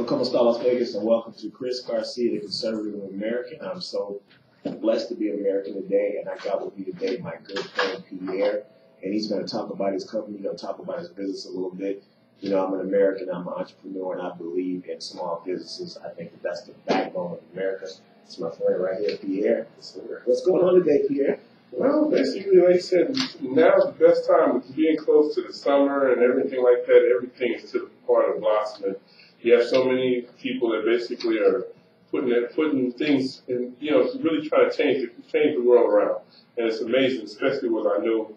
Como está Las Vegas, and welcome to Chris Garcia, the Conservative American. I'm so blessed to be an American today, and I got with me today my good friend Pierre, and he's going to talk about his company, he's going to talk about his business a little bit. You know, I'm an American, I'm an entrepreneur, and I believe in small businesses. I think that's the backbone of America. It's my friend right here, Pierre. What's going on today, Pierre? Well, basically, like I said, now's the best time with being close to the summer and everything like that. Everything is to the point of blossoming. You have so many people that basically are putting things in, you know, really trying to change the world around. And it's amazing, especially with our new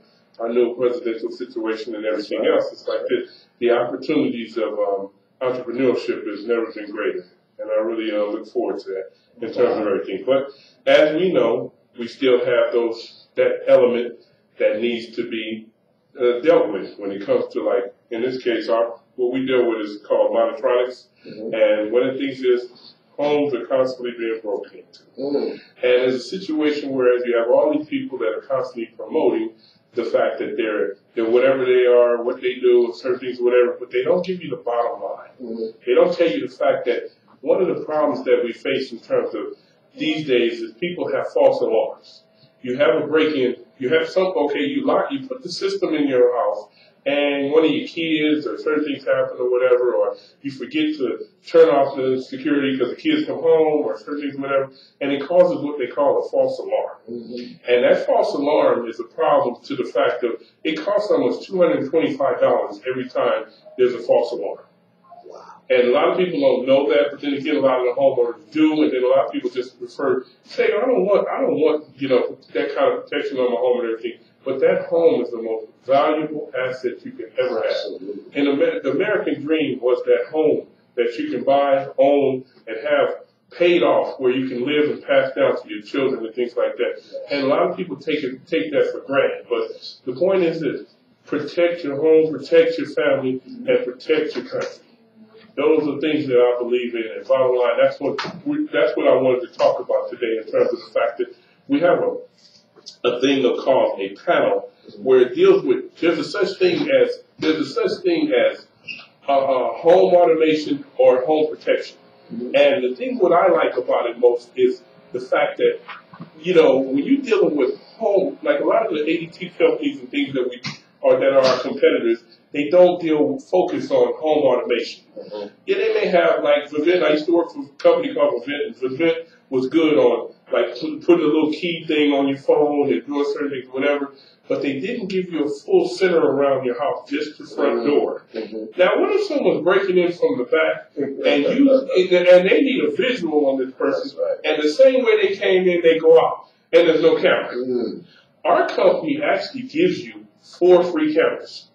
presidential situation and everything else. It's like the opportunities of entrepreneurship has never been greater. And I really look forward to that in terms of everything. But as we know, we still have that element that needs to be dealt with when it comes to, like, in this case, what we deal with is called monotronics. And one of the things is homes are constantly being broken into. And there's a situation where you have all these people that are constantly promoting the fact that they're whatever they are, what they do, certain things, whatever, but they don't give you the bottom line. They don't tell you the fact that one of the problems that we face in terms of these days is people have false alarms. You have a break-in, you put the system in your house, and one of your kids or certain things happen or whatever, or you forget to turn off the security because the kids come home or certain things, whatever, and it causes what they call a false alarm. And that false alarm is a problem to the fact of it costs almost $225 every time there's a false alarm. And a lot of people don't know that, but then again, a lot of the homeowners do, and then a lot of people just say, I don't want, you know, that kind of protection on my home and everything. But that home is the most valuable asset you can ever have. And the American dream was that home that you can buy, own, and have paid off, where you can live and pass down to your children and things like that. And a lot of people take that for granted. But the point is this: protect your home, protect your family, and protect your country. Those are things that I believe in, and bottom line, that's what I wanted to talk about today in terms of the fact that we have a thing called a panel where it deals with there's a such thing as home automation or home protection. And the thing what I like about it most is the fact that, you know, when you're dealing with home, like a lot of the ADT companies and things that are our competitors, they don't focus on home automation. Yeah, they may have, like Vivint. I used to work for a company called Vivint, and Vivint was good on, like, putting a little key thing on your phone and doing certain things, whatever. But they didn't give you a full center around your house, just the front door. Now, what if someone's breaking in from the back, and they need a visual on this person, and the same way they came in, they go out, and there's no camera? Our company actually gives you 4 free cameras.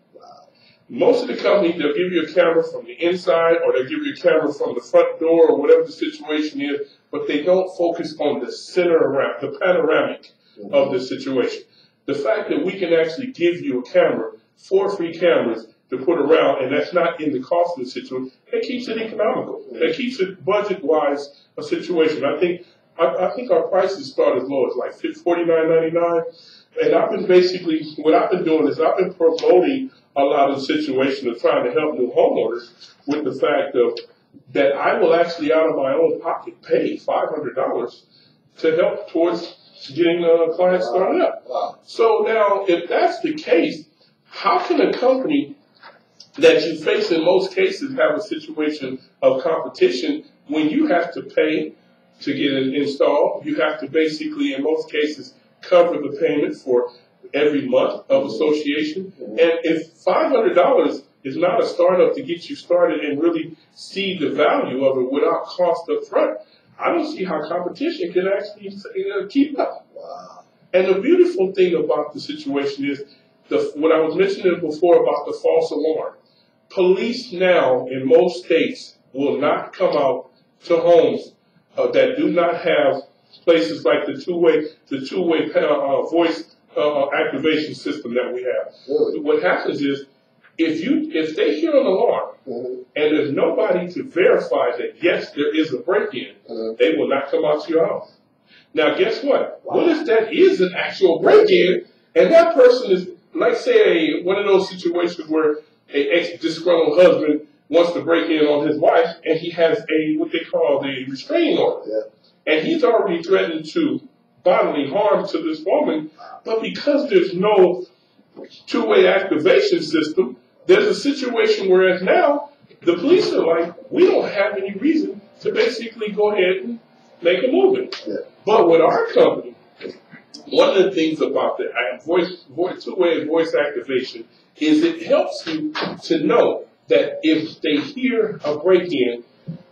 Most of the companies, they'll give you a camera from the inside, or they'll give you a camera from the front door, or whatever the situation is, but they don't focus on the center around, the panoramic of the situation. The fact that we can actually give you a camera, 4 free cameras to put around, and that's not in the cost of the situation, that keeps it economical. That keeps it budget-wise a situation. I think our prices start as low as like $49.99, and what I've been doing is I've been promoting a lot of situations of trying to help new homeowners with the fact of that I will actually out of my own pocket pay $500 to help towards getting clients started up. So now, if that's the case, how can a company that you face in most cases have a situation of competition when you have to pay to get it installed? You have to basically, in most cases, cover the payment for every month of association. And if $500 is not a startup to get you started and really see the value of it without cost up front, I don't see how competition can actually keep up. And the beautiful thing about the situation is what I was mentioning before about the false alarm. Police now in most states will not come out to homes that do not have places like the two-way voice activation system that we have. What happens is, if they hear an alarm and there's nobody to verify that yes, there is a break-in, they will not come out to your house. Now, guess what? What if that is an actual break-in, and that person is, like, say, one of those situations where an ex-disgruntled husband wants to break in on his wife, and he has what they call the restraining order. Yeah. And he's already threatened to bodily harm to this woman, but because there's no two-way activation system, there's a situation whereas now the police are like, we don't have any reason to basically go ahead and make a movement. Yeah. But with our company, one of the things about the two-way voice activation is it helps you to know that if they hear a break-in,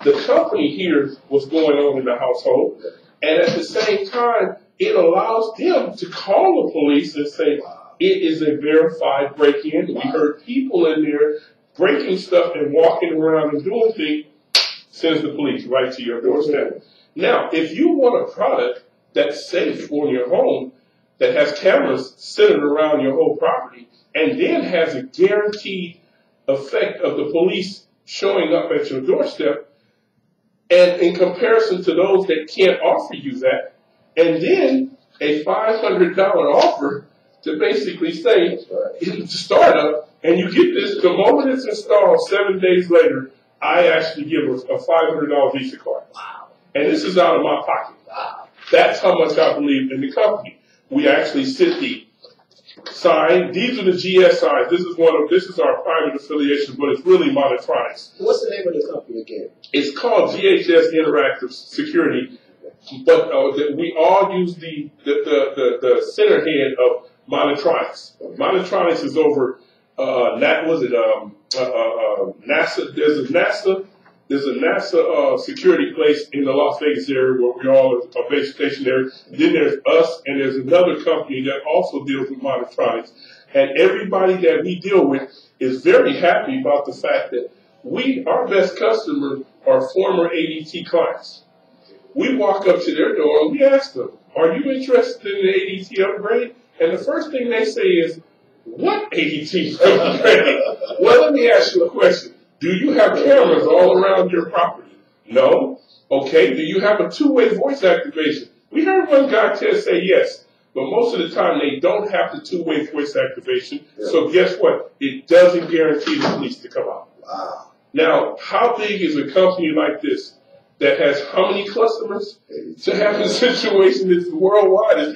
the company hears what's going on in the household, and at the same time, it allows them to call the police and say, it is a verified break-in. We heard people in there breaking stuff and walking around and doing things, sends the police right to your doorstep. Now, if you want a product that's safe on your home, that has cameras centered around your whole property, and then has a guaranteed effect of the police showing up at your doorstep, and in comparison to those that can't offer you that, and then a $500 offer to basically say, it's a startup, and you get this, the moment it's installed, 7 days later, I actually give a $500 Visa card. Wow. And this is out of my pocket. Wow. That's how much I believe in the company. We actually sit the sign. These are the GS signs. This is our private affiliation, but it's really Monotronics. What's the name of the company again? It's called GHS Interactive Security, but we all use the center head of Monotronics. Monotronics is over NASA. There's a NASA security place in the Las Vegas area where we all are base stationed there. Then there's us, and there's another company that also deals with Monotronics. And everybody that we deal with is very happy about the fact that our best customers are former ADT clients. We walk up to their door and we ask them, are you interested in the ADT upgrade? And the first thing they say is, what ADT upgrade? Well, let me ask you a question. Do you have cameras all around your property? No. Okay. Do you have a two-way voice activation? We heard one guy say yes, but most of the time they don't have the two-way voice activation. Yeah. So guess what? It doesn't guarantee the police to come out. Wow. Now, how big is a company like this that has how many customers to have a situation that's worldwide?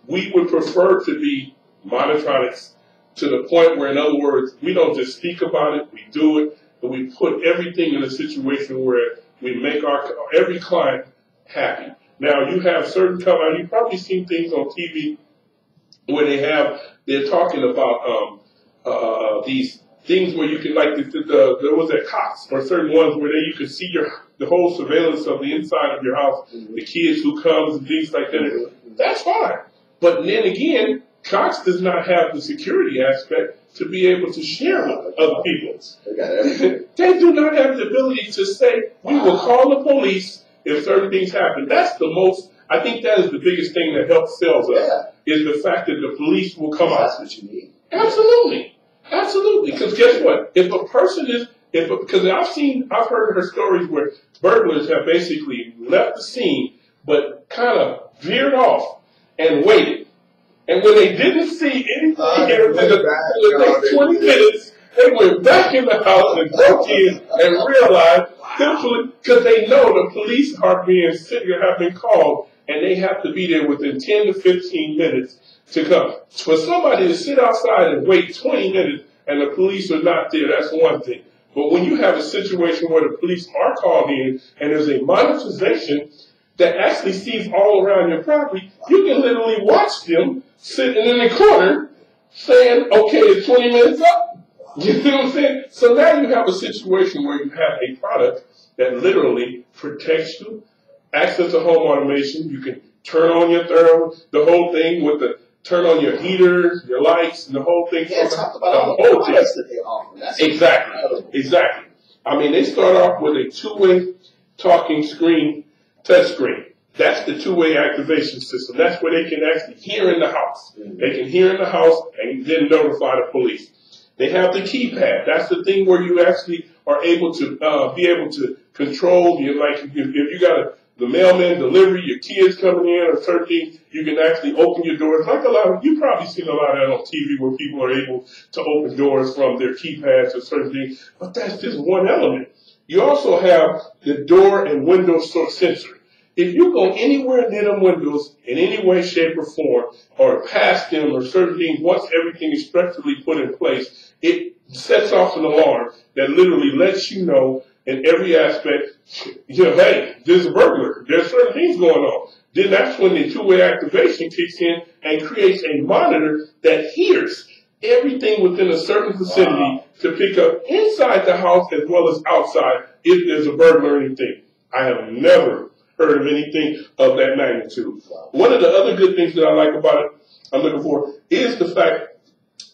We would prefer to be Monotronics to the point where, in other words, we don't just speak about it, we do it. But we put everything in a situation where we make every client happy. Now, you have certain companies, you've probably seen things on TV where they're talking about these things where you can, like, there was at Cox, or certain ones where you can see the whole surveillance of the inside of your house, the kids who comes and things like that. That's fine. But then again, Cox does not have the security aspect to be able to share with other people. They do not have the ability to say, we will call the police if certain things happen. I think that is the biggest thing that helps sales us, is the fact that the police will come out. That's what you need. Absolutely. Absolutely. Because guess what? If a person because I've heard her stories where burglars have basically left the scene, but kind of veered off and waited. And when they didn't see anything for 20 minutes, they went back in the house and broke in and realized, because they know the police have been called, and they have to be there within 10 to 15 minutes to come. For somebody to sit outside and wait 20 minutes and the police are not there, that's one thing. But when you have a situation where the police are called in and there's a monetization that actually sees all around your property, you can literally watch them sitting in the corner saying, okay, it's 20 minutes up. You know what I'm saying? So now you have a situation where you have a product that literally protects you, access to home automation. You can turn on your thermal, the whole thing with turn on your heaters, your lights, and the whole thing. Yeah, talk about all the products that they offer. That's Exactly. I mean, they start off with a two-way talking screen, touch screen. That's the two-way activation system. That's where they can actually hear in the house. Mm-hmm. They can hear in the house and then notify the police. They have the keypad. That's the thing where you actually are able to be able to control. If you got the mailman delivery, your kids coming in, or certain things, you can actually open your doors. Like a lot of, you've probably seen a lot of that on TV where people are able to open doors from their keypads or certain things, but that's just one element. You also have the door and window sensor. If you go anywhere near them windows in any way, shape, or form, or past them or certain things, once everything is structurally put in place, it sets off an alarm that literally lets you know in every aspect, hey, there's a burglar. There's certain things going on. Then that's when the two-way activation kicks in and creates a monitor that hears everything within a certain vicinity to pick up inside the house as well as outside if there's a burglar or anything. I have never heard of anything of that magnitude. One of the other good things that I like about it, I'm looking for, is the fact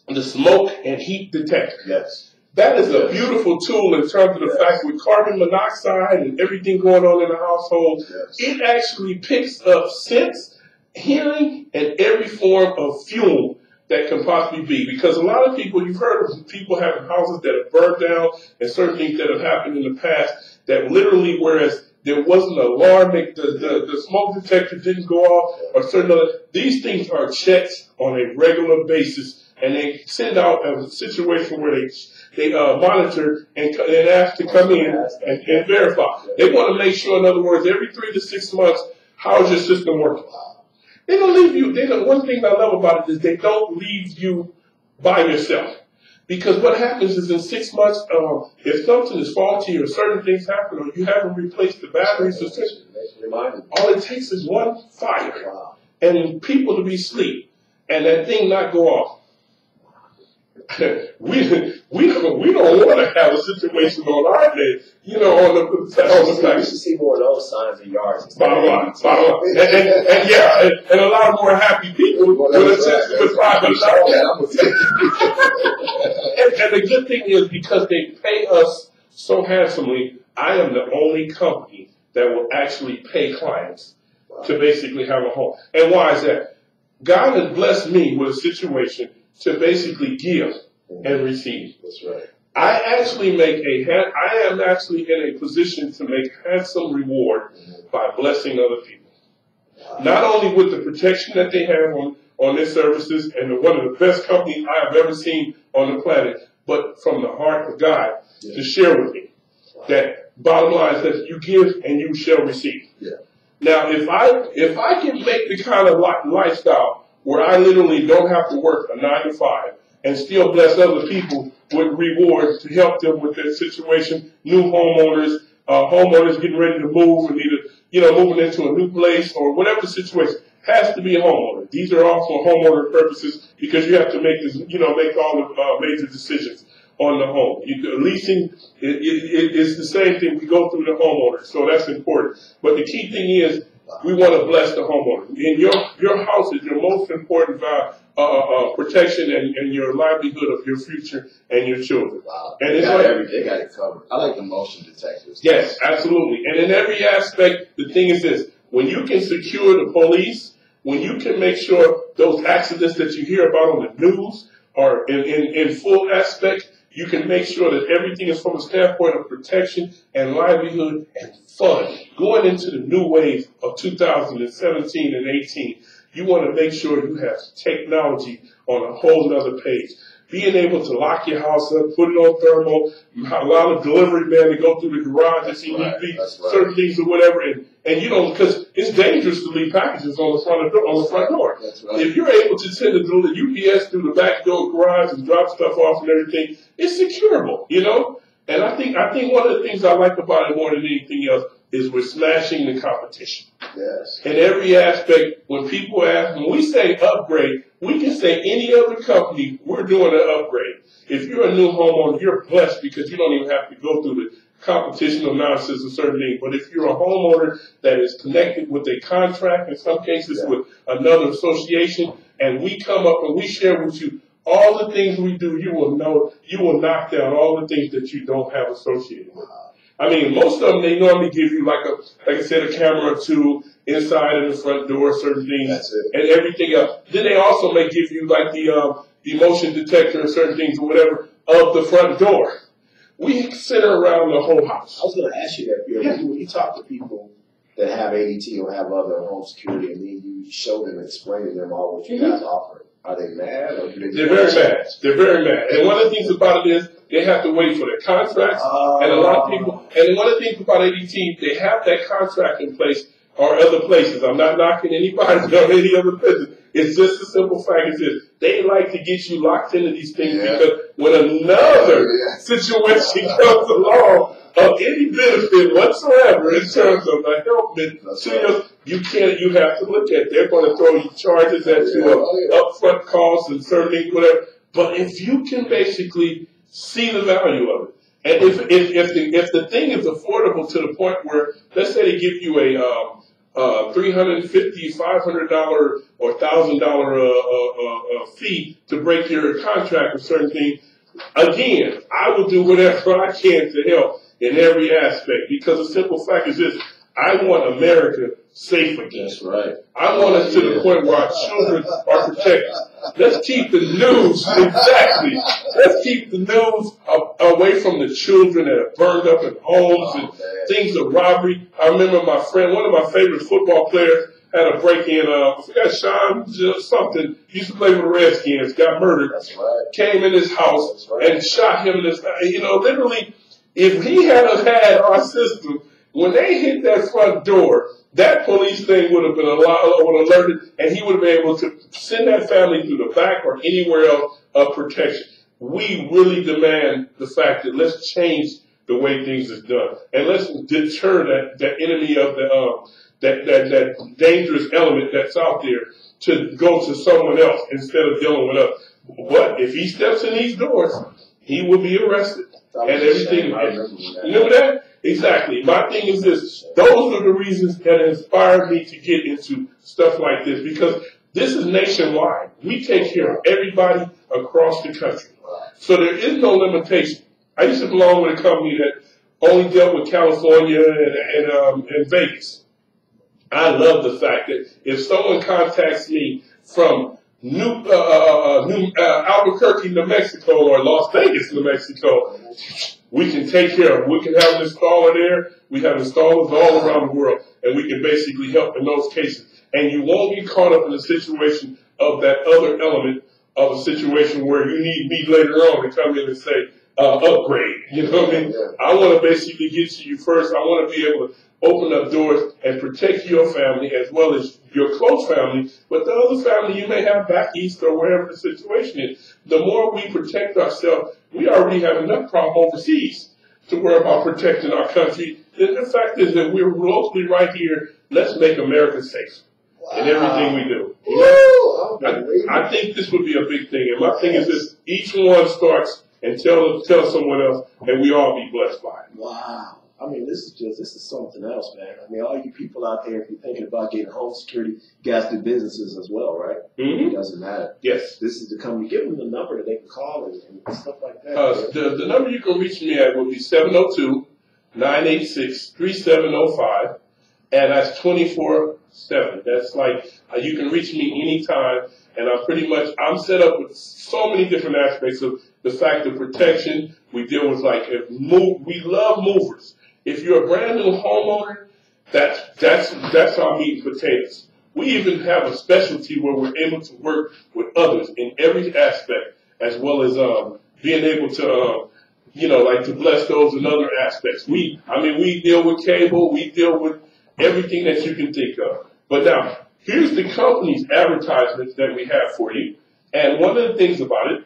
the smoke and heat detector. Yes. That is a beautiful tool in terms of the fact with carbon monoxide and everything going on in the household, it actually picks up scents, hearing, and every form of fuel that can possibly be. Because a lot of people, you've heard of people having houses that have burned down and certain things that have happened in the past that literally, whereas there wasn't an alarm, the smoke detector didn't go off, or certain other, these things are checked on a regular basis, and they send out a situation where they monitor and ask to come in and verify. They want to make sure, in other words, every 3 to 6 months, how's your system working? They don't leave you. One thing I love about it is they don't leave you by yourself. Because what happens is in 6 months, if something is faulty or certain things happen or you haven't replaced the batteries, all it takes is one fire and people to be asleep and that thing not go off. we don't want to have a situation on our day, on the fact. You should see more of those signs in yards. Bottom line. And a lot more happy people with private and the good thing is because they pay us so handsomely, I am the only company that will actually pay clients to basically have a home. And why is that? God has blessed me with a situation to basically give and receive. That's right. I am actually in a position to make handsome reward by blessing other people. Not only with the protection that they have on their services and one of the best companies I have ever seen on the planet, but from the heart of God to share with me that bottom line is that you give and you shall receive. Yeah. Now, if I can make the kind of lifestyle where I literally don't have to work a 9 to 5 and still bless other people with rewards to help them with their situation, new homeowners, homeowners getting ready to move and either, moving into a new place or whatever the situation, has to be a homeowner. These are all for homeowner purposes because you have to make all the major decisions on the home. Leasing is the same thing. We go through the homeowner, so that's important. But the key thing is we want to bless the homeowner. And your house is your most important protection and your livelihood of your future and your children. Wow. And they got it covered. I like the motion detectors. Yes, absolutely. And in every aspect, the thing is this: when you can secure the police, when you can make sure those accidents that you hear about on the news are in full aspect, you can make sure that everything is from a standpoint of protection and livelihood and fun. Going into the new wave of 2017 and 18, you want to make sure you have technology on a whole nother page. Being able to lock your house up, put it on thermal, allow the delivery man to go through the garage and see certain things or whatever, and because it's dangerous to leave packages on the front door. That's right. If you're able to send the UPS through the back door garage and drop stuff off and everything, it's securable, And I think one of the things I like about it more than anything else is we're smashing the competition. Yes. In every aspect, when people ask, when we say upgrade, we can say any other company, we're doing an upgrade. If you're a new homeowner, you're blessed because you don't even have to go through the competition nonsense and certain things. But if you're a homeowner that is connected with a contract, in some cases with another association, and we come up and we share with you all the things we do, you will knock down all the things that you don't have associated with. I mean, most of them, they normally give you like I said, a camera or two inside of the front door, certain things, and everything else. Then they also may give you like the motion detector and certain things or whatever of the front door. We center around the whole house. I was going to ask you that, Pierre. When you talk to people that have ADT or have other home security, and then you show them and explain to them all what you guys offer? Are they mad? Or do they They're very mad. They're very mad. And one of the things about it is they have to wait for their contracts. And a lot of people, and one of the things about ADT, they have that contract in place or other places. I'm not knocking anybody or any other business. It's just a simple fact is this. They like to get you locked into these things because when another situation comes along of any benefit whatsoever in terms of a helpment to you have to look at. They're going to throw you charges at you, upfront costs and certain whatever. But if you can basically see the value of it, and if the thing is affordable to the point where, let's say they give you a $350, $500 or $1,000 fee to break your contract with certain things, again, I will do whatever I can to help in every aspect, because the simple fact is this: I want America safe again. That's right. I want us to the point where our children are protected. Let's keep the news, exactly. Let's keep the news away from the children that are burned up in homes and things of robbery. I remember my friend, one of my favorite football players, had a break-in. I forgot Sean something. Used to play with the Redskins. Got murdered. That's right. Came in his house and shot him in his. Literally, if he had our system, when they hit that front door, that police thing would have been alerted, and he would have been able to send that family through the back or anywhere else of protection. We really demand the fact that let's change the way things is done, and let's deter that enemy of that dangerous element that's out there to go to someone else instead of dealing with us. But if he steps in these doors, he will be arrested and everything. Remember that? Exactly. My thing is this. Those are the reasons that inspired me to get into stuff like this, because this is nationwide. We take care of everybody across the country. So there is no limitation. I used to belong with a company that only dealt with California and Vegas. I love the fact that if someone contacts me from Albuquerque, New Mexico, or Las Vegas, New Mexico, we can take care of it. We can have an installer there. We have installers all around the world, and we can basically help in those cases. And you won't get caught up in a situation of that other element of a situation where you need me later on to come in and say, upgrade. You know what I mean? I want to basically get to you first. I want to be able to open up doors and protect your family as well as your close family, but the other family you may have back east or wherever the situation is. The more we protect ourselves, we already have enough problem overseas to worry about protecting our country. And the fact is that we're locally right here. Let's make America safe in everything we do. You know? I think this would be a big thing. And my thing is this: each one starts and tell someone else, and we all be blessed by it. Wow. I mean, this is something else, man. I mean, all you people out there, if you're thinking about getting home security, you guys do businesses as well, right? Mm-hmm. It doesn't matter. Yes. This is the company. Give them the number that they can call and stuff like that. The number you can reach me at would be 702-986-3705, and that's 24/7. That's like you can reach me anytime, and I'm set up with so many different aspects of the fact of protection. We deal with we love movers. If you're a brand new homeowner, that's our meat and potatoes. We even have a specialty where we're able to work with others in every aspect, as well as being able to to bless those in other aspects. We deal with cable, we deal with everything that you can think of. But now, here's the company's advertisements that we have for you. And one of the things about it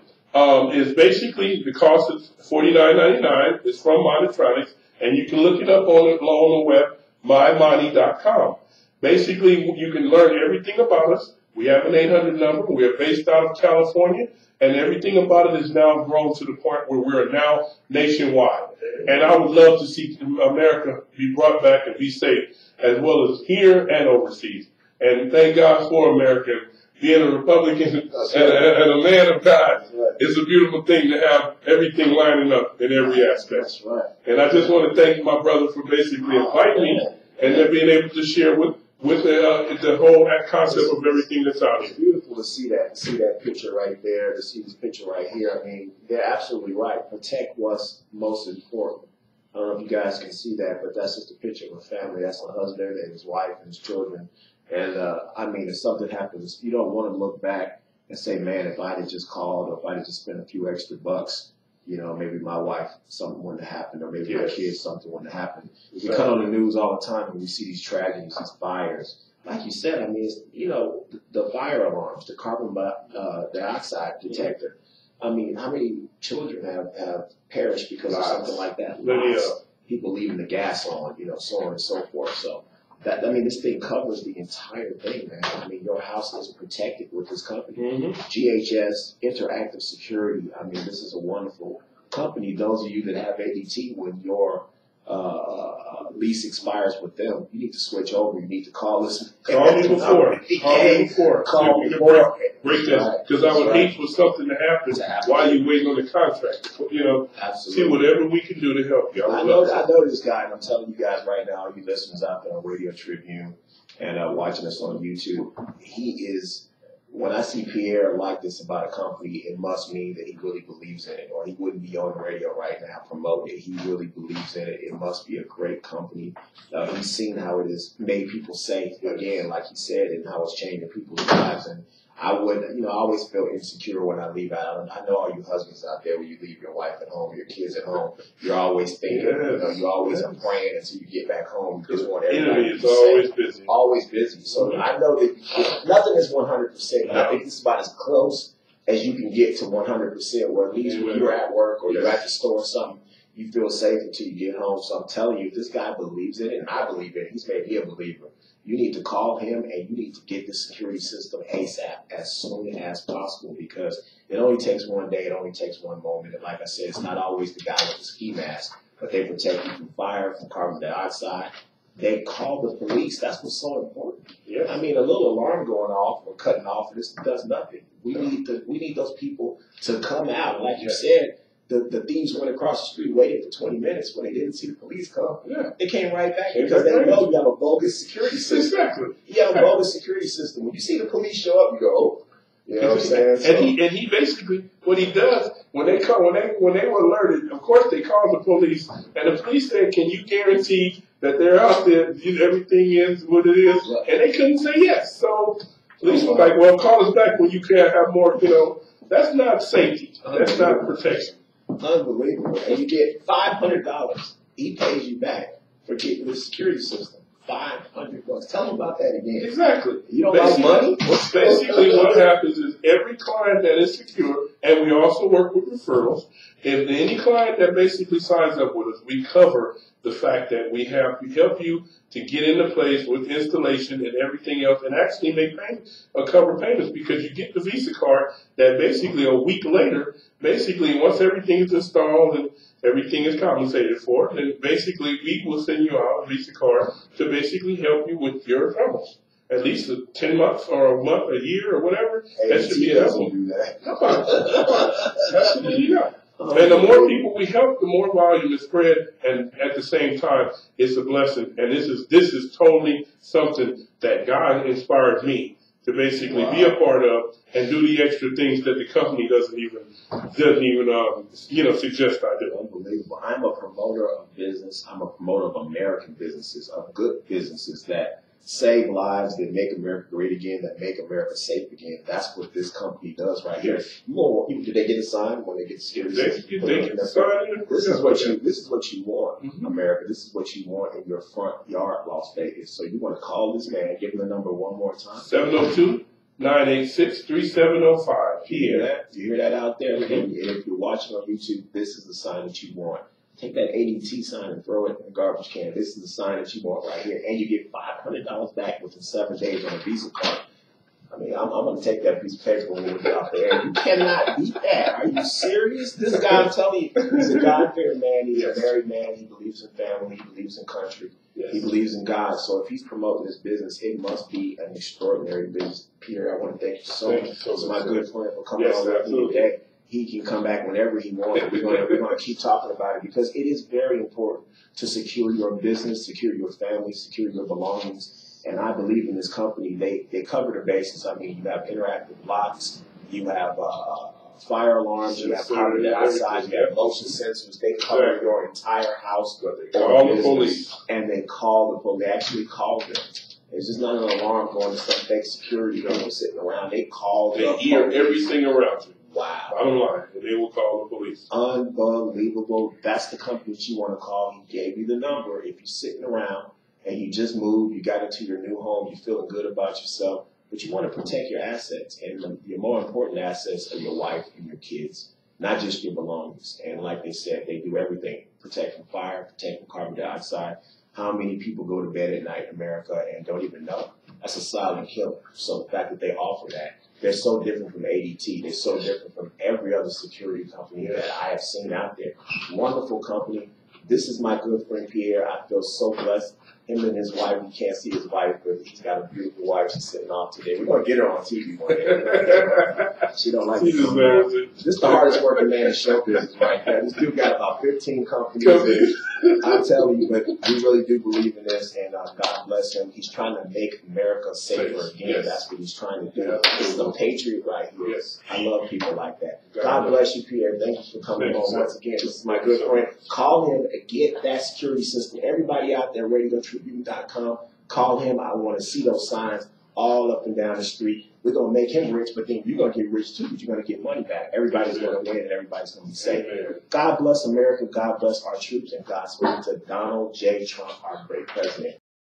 is basically the cost is $49.99. It's from Monetronics, and you can look it up on the web, mymoney.com. Basically, you can learn everything about us. We have an 800 number. We are based out of California, and everything about it is now grown to the point where we're now nationwide. And I would love to see America be brought back and be safe, as well as here and overseas. And thank God for America. Being a Republican and a man of God, it's a beautiful thing to have everything lining up in every aspect. That's right. And I just want to thank my brother for basically inviting me and then being able to share with the whole concept of everything that's out here. It's beautiful to see that picture right there, to see this picture right here. I mean, they're absolutely right. Protect what's most important. I don't know if you guys can see that, but that's just a picture of a family. That's a husband and his wife and his children. And I mean, if something happens, you don't want to look back and say, man, if I'd have just called or if I'd have just spent a few extra bucks, you know, maybe my wife, something wouldn't have happened, or maybe my kids, something wouldn't have happened. We cut on the news all the time and we see these tragedies, these fires. Like you said, I mean, it's, you know, the fire alarms, the carbon dioxide detector. I mean, how many children have perished because of something like that? Lots. People leaving the gas on, you know, so on and so forth. So that, I mean, this thing covers the entire thing, man. I mean, your house is protected with this company. GHS, Interactive Security. I mean, this is a wonderful company. Those of you that have ADT, when your lease expires with them, you need to switch over. You need to call us. Call me before. Call me before. Break that. Because I would hate for something to happen while you're waiting on the contract. You know, see whatever we can do to help you. I know this guy, and I'm telling you guys right now, you listeners out there on Radio Tribune and watching us on YouTube, he is. When I see Pierre like this about a company, it must mean that he really believes in it, or he wouldn't be on the radio right now promoting it. He really believes in it. It must be a great company. He's seen how it has made people safe, again, like he said, and how it's changing people's lives. And I would, you know, I always feel insecure when I leave out. I know all you husbands out there, when you leave your wife at home, your kids at home, you're always thinking, you know, you always are praying until you get back home. You just want everybody to be always busy. Always busy. So I know that nothing is 100%. I think it's about as close as you can get to 100%, where at least when you're at work or you're at the store or something, you feel safe until you get home. So I'm telling you, if this guy believes in it, and I believe in it, he's made me a believer. You need to call him and you need to get the security system ASAP, as soon as possible, because it only takes one day, it only takes one moment. And like I said, it's not always the guy with the ski mask, but they protect you from fire, from carbon dioxide. They call the police. That's what's so important. Yeah. I mean, a little alarm going off or cutting off, this does nothing. We need those people to come out. Like you said, the thieves went across the street, waited for 20 minutes when they didn't see the police come. Yeah. They came right back because they know you have a bogus security system. Exactly. You have a bogus security system. When you see the police show up, you go, oh. You know what I'm saying? And he basically, what he does, when they were alerted, of course they called the police, and the police said, can you guarantee that they're out there, everything is what it is? Right. And they couldn't say yes. So police were like, well, call us back when you can't have more, you know. That's not safety. That's not protection. Unbelievable. And you get $500. He pays you back for getting the security system. $500. Tell them about that again. Exactly. You don't like money? Basically, what happens is every client that is secure, and we also work with referrals, if any client that basically signs up with us, we cover the fact that we help you to get into place with installation and everything else, and actually make payments, cover payments, because you get the Visa card that basically a week later, basically once everything is installed and everything is compensated for, then basically we will send you out a Visa card to basically help you with your troubles. At least 10 months or a month, a year or whatever. That should be helpful. Absolutely not. And the more people we help, the more volume is spread, and at the same time, it's a blessing. And this is totally something that God inspired me to basically be a part of and do the extra things that the company doesn't even suggest I do. Unbelievable. I'm a promoter of business. I'm a promoter of American businesses, of good businesses that save lives, that make America great again, that make America safe again. That's what this company does right here. Do they get a sign when they get security? They get a sign. This is what you want, America. This is what you want in your front yard, Las Vegas. So you want to call this man, give him the number one more time. 702-986-3705. Pierre. You hear that out there? And if you're watching on YouTube, this is the sign that you want. Take that ADT sign and throw it in the garbage can. This is the sign that you want right here. And you get $500 back within 7 days on a Visa card. I mean, I'm going to take that piece of paper when we get out there. You cannot beat that. Are you serious? This guy, I'm telling you, he's a God-fearing man. He's a married man. He believes in family. He believes in country. He believes in God. So if he's promoting this business, it must be an extraordinary business. Pierre, I want to thank you so much. It's my good friend for coming on with me today. He can come back whenever he wants. We're going to keep talking about it, because it is very important to secure your business, secure your family, secure your belongings. And I believe in this company. They cover the bases. I mean, you have interactive locks. You have fire alarms, you have carbon dioxide, you have motion sensors. They cover your entire house. They call the police. And they call the police. They actually call them. It's just not an alarm going to some fake security people sitting around. They call They hear everything around you. Wow. Bottom line, and they will call the police. Unbelievable. That's the company that you want to call. He gave you the number. If you're sitting around and you just moved, you got into your new home, you're feeling good about yourself, but you want to protect your assets. And your more important assets are your wife and your kids, not just your belongings. And like they said, they do everything. Protect from fire, protect from carbon dioxide. How many people go to bed at night in America and don't even know? That's a silent killer. So the fact that they offer that, they're so different from ADT. They're so different from every other security company that I have seen out there. Wonderful company. This is my good friend Pierre. I feel so blessed. Him and his wife, you can't see his wife, but he's got a beautiful wife. She's sitting off today. We're going to get her on TV one day. She don't like She deserves it. This is the hardest working man in show business right now. This dude got about 15 companies. I'm telling you, but we really do believe in this, and God bless him. He's trying to make America safer again. Yes. That's what he's trying to do. This is a patriot right here. Yes. I love people like that. God bless you, Pierre. Thank you for coming on once again. This is my good friend. Call him and get that security system. Everybody out there, RadioTribune.com, call him. I want to see those signs all up and down the street. We're going to make him rich, but then you're going to get rich too, but you're going to get money back. Everybody's going to win and everybody's going to be safe. Amen. God bless America. God bless our troops, and Godspeed to Donald J. Trump, our great president.